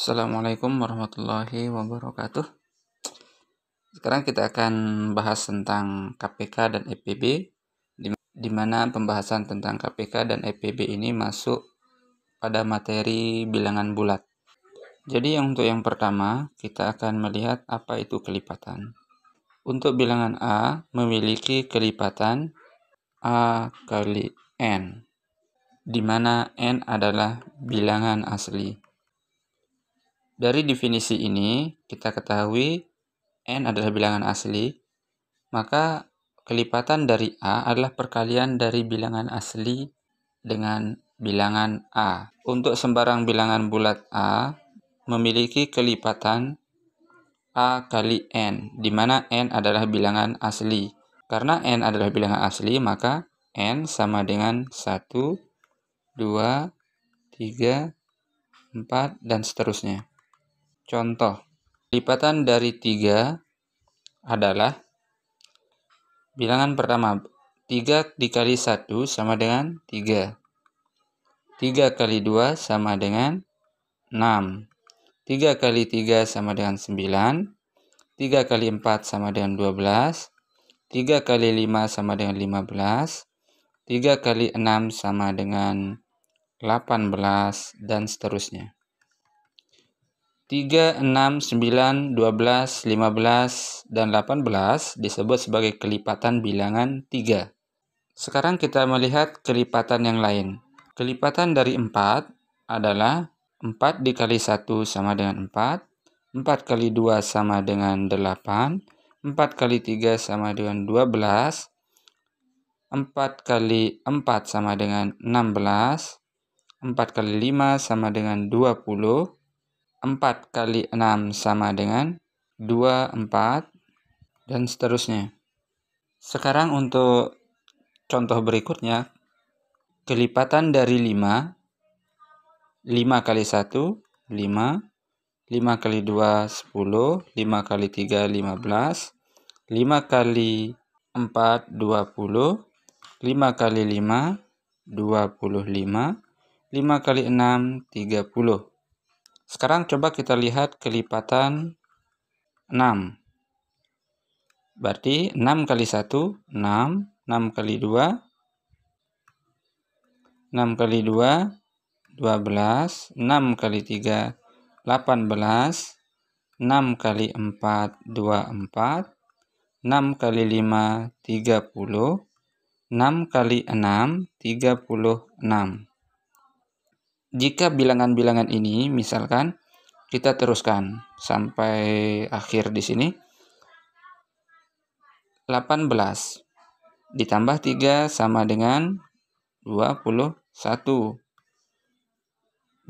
Assalamualaikum warahmatullahi wabarakatuh. Sekarang kita akan bahas tentang KPK dan EPB, di mana pembahasan tentang KPK dan EPB ini masuk pada materi bilangan bulat. Jadi untuk yang pertama, kita akan melihat apa itu kelipatan. Untuk bilangan A memiliki kelipatan A kali N, di mana N adalah bilangan asli. Dari definisi ini, kita ketahui N adalah bilangan asli, maka kelipatan dari A adalah perkalian dari bilangan asli dengan bilangan A. Untuk sembarang bilangan bulat A memiliki kelipatan A kali N, di mana N adalah bilangan asli. Karena N adalah bilangan asli, maka N sama dengan 1, 2, 3, 4, dan seterusnya. Contoh, kelipatan dari 3 adalah bilangan pertama, 3 dikali 1 sama dengan 3. 3 kali 2 sama dengan 6. 3 kali 3 sama dengan 9. 3 kali 4 sama dengan 12. 3 kali 5 sama dengan 15. 3 kali 6 sama dengan 18, dan seterusnya. 3, 6, 9, 12, 15, dan 18 disebut sebagai kelipatan bilangan 3. Sekarang kita melihat kelipatan yang lain. Kelipatan dari 4 adalah 4 dikali 1 sama dengan 4, 4 kali 2 sama dengan 8, 4 kali 3 sama dengan 12, 4 kali 4 sama dengan 16, 4 kali 5 sama dengan 20, 4 kali 6 sama dengan 24, dan seterusnya. Sekarang untuk contoh berikutnya, kelipatan dari 5, 5 kali 1, 5, 5 kali 2, 10, 5 kali 3, 15, 5 kali 4, 20, 5 kali 5, 25, 5 kali 6, 30. Sekarang coba kita lihat kelipatan 6. Berarti 6 kali 1, 6. 6 kali 2, 6 kali 2, 12. 6 kali 3, 18. 6 kali 4, 24. 6 kali 5, 30. 6 kali 6, 36. Jika bilangan-bilangan ini, misalkan kita teruskan sampai akhir di sini, 18 ditambah 3 sama dengan 21.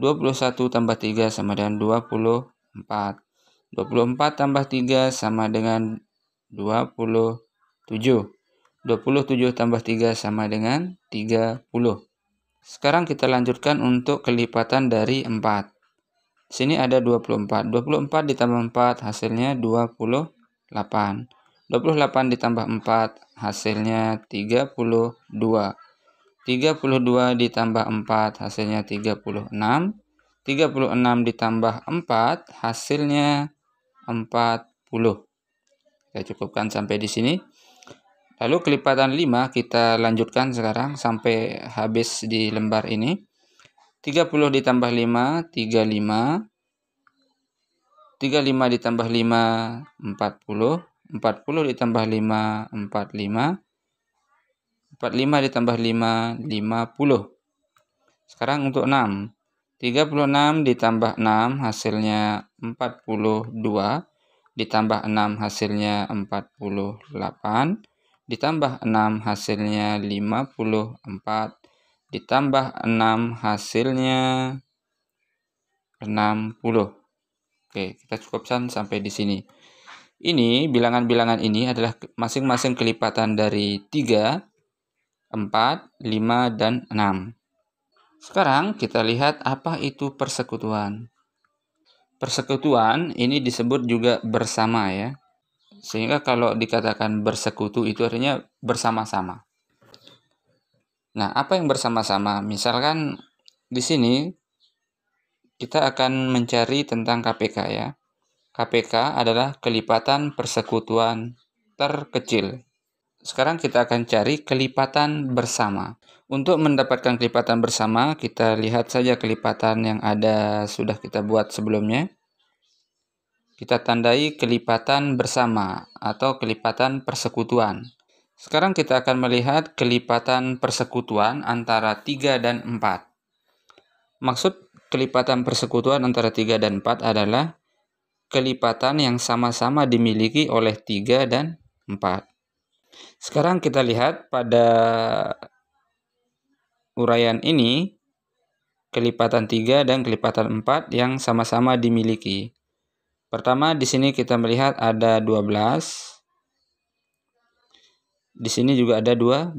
21 tambah 3 sama dengan 24. 24 tambah 3 sama dengan 27. 27 tambah 3 sama dengan 30. Sekarang kita lanjutkan untuk kelipatan dari 4. Sini ada 24. 24 ditambah 4 hasilnya 28. 28 ditambah 4 hasilnya 32. 32 ditambah 4 hasilnya 36. 36 ditambah 4 hasilnya 40. Kita cukupkan sampai di sini. Lalu kelipatan 5 kita lanjutkan sekarang sampai habis di lembar ini. 30 ditambah 5, 35. 35 ditambah 5, 40. 40 ditambah 5, 45. 45 ditambah 5, 50. Sekarang untuk 6. 36 ditambah 6 hasilnya 42. Ditambah 6 hasilnya 48. Ditambah 6 hasilnya 54, ditambah 6 hasilnya 60. Oke, kita cukupkan sampai di sini. Ini bilangan-bilangan ini adalah masing-masing kelipatan dari 3, 4, 5, dan 6. Sekarang kita lihat apa itu persekutuan. Persekutuan ini disebut juga bersama ya. Sehingga kalau dikatakan bersekutu itu artinya bersama-sama. Nah, apa yang bersama-sama? Misalkan di sini Kita akan mencari tentang KPK ya. KPK adalah kelipatan persekutuan terkecil. Sekarang kita akan cari kelipatan bersama. Untuk mendapatkan kelipatan bersama, kita lihat saja kelipatan yang sudah kita buat sebelumnya. Kita tandai kelipatan bersama atau kelipatan persekutuan. Sekarang kita akan melihat kelipatan persekutuan antara 3 dan 4. Maksud kelipatan persekutuan antara 3 dan 4 adalah kelipatan yang sama-sama dimiliki oleh 3 dan 4. Sekarang kita lihat pada uraian ini, kelipatan 3 dan kelipatan 4 yang sama-sama dimiliki. Pertama, di sini kita melihat ada 12. Di sini juga ada 12.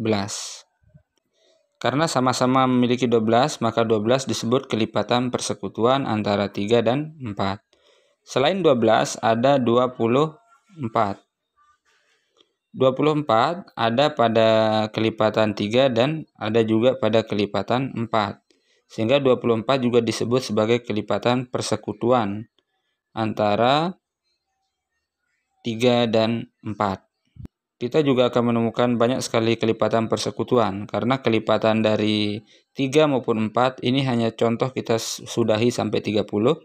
Karena sama-sama memiliki 12, maka 12 disebut kelipatan persekutuan antara 3 dan 4. Selain 12, ada 24. 24 ada pada kelipatan 3 dan ada juga pada kelipatan 4. Sehingga 24 juga disebut sebagai kelipatan persekutuan antara 3 dan 4. Kita juga akan menemukan banyak sekali kelipatan persekutuan, karena kelipatan dari 3 maupun 4 ini hanya contoh, kita sudahi sampai 30,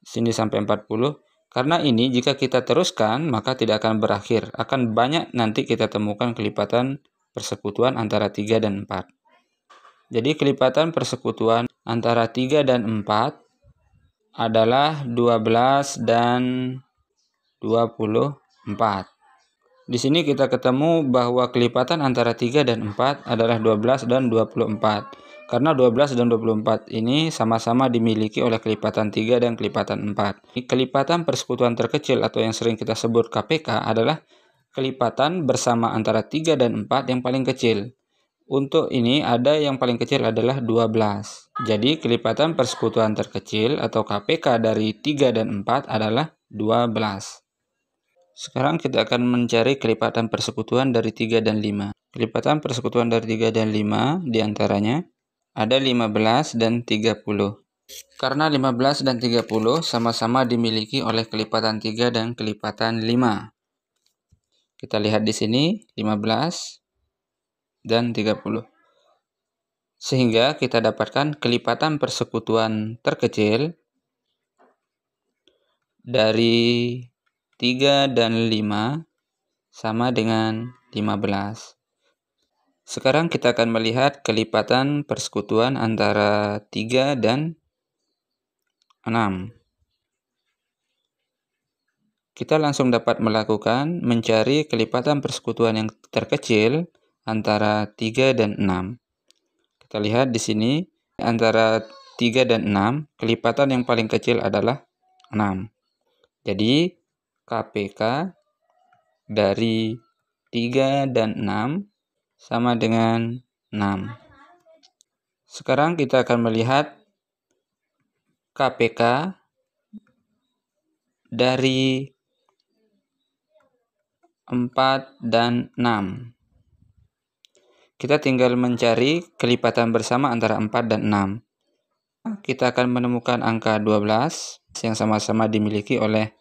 sini sampai 40. Karena ini jika kita teruskan maka tidak akan berakhir, akan banyak nanti kita temukan kelipatan persekutuan antara 3 dan 4. Jadi kelipatan persekutuan antara 3 dan 4 adalah 12 dan 24. Di sini kita ketemu bahwa kelipatan antara 3 dan 4 adalah 12 dan 24. Karena 12 dan 24 ini sama-sama dimiliki oleh kelipatan 3 dan kelipatan 4. Kelipatan persekutuan terkecil atau yang sering kita sebut KPK adalah kelipatan bersama antara 3 dan 4 yang paling kecil. Untuk ini ada yang paling kecil adalah 12. Jadi kelipatan persekutuan terkecil atau KPK dari 3 dan 4 adalah 12. Sekarang kita akan mencari kelipatan persekutuan dari 3 dan 5. Kelipatan persekutuan dari 3 dan 5 diantaranya ada 15 dan 30. Karena 15 dan 30 sama-sama dimiliki oleh kelipatan 3 dan kelipatan 5. Kita lihat di sini 15 dan 30. Sehingga kita dapatkan kelipatan persekutuan terkecil dari 3 dan 5 sama dengan 15. Sekarang kita akan melihat kelipatan persekutuan antara 3 dan 6. Kita langsung dapat melakukan mencari kelipatan persekutuan yang terkecil antara 3 dan 6. Kita lihat di sini antara 3 dan 6, kelipatan yang paling kecil adalah 6. Jadi KPK dari 3 dan 6 sama dengan 6. Sekarang kita akan melihat KPK dari 4 dan 6. Kita tinggal mencari kelipatan bersama antara 4 dan 6. Kita akan menemukan angka 12 yang sama-sama dimiliki oleh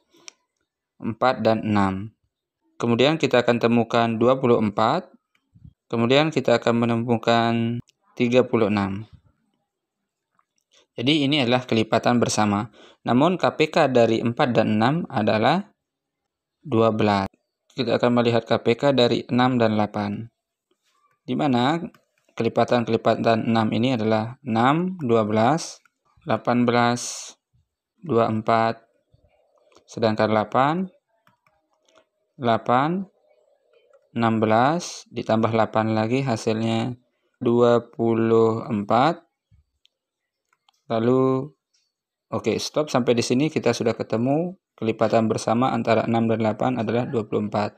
4 dan 6. Kemudian kita akan temukan 24. Kemudian kita akan menemukan 36. Jadi ini adalah kelipatan bersama. Namun KPK dari 4 dan 6 adalah 12. Kita akan melihat KPK dari 6 dan 8. Di mana kelipatan-kelipatan 6 ini adalah 6, 12, 18, 24, sedangkan 8, 16, ditambah 8 lagi hasilnya 24. Lalu oke, stop sampai di sini kita sudah ketemu kelipatan bersama antara 6 dan 8 adalah 24.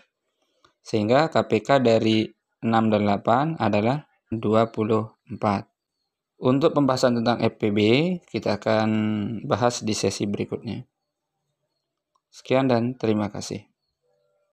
Sehingga KPK dari 6 dan 8 adalah 24. Untuk pembahasan tentang FPB kita akan bahas di sesi berikutnya. Sekian dan terima kasih.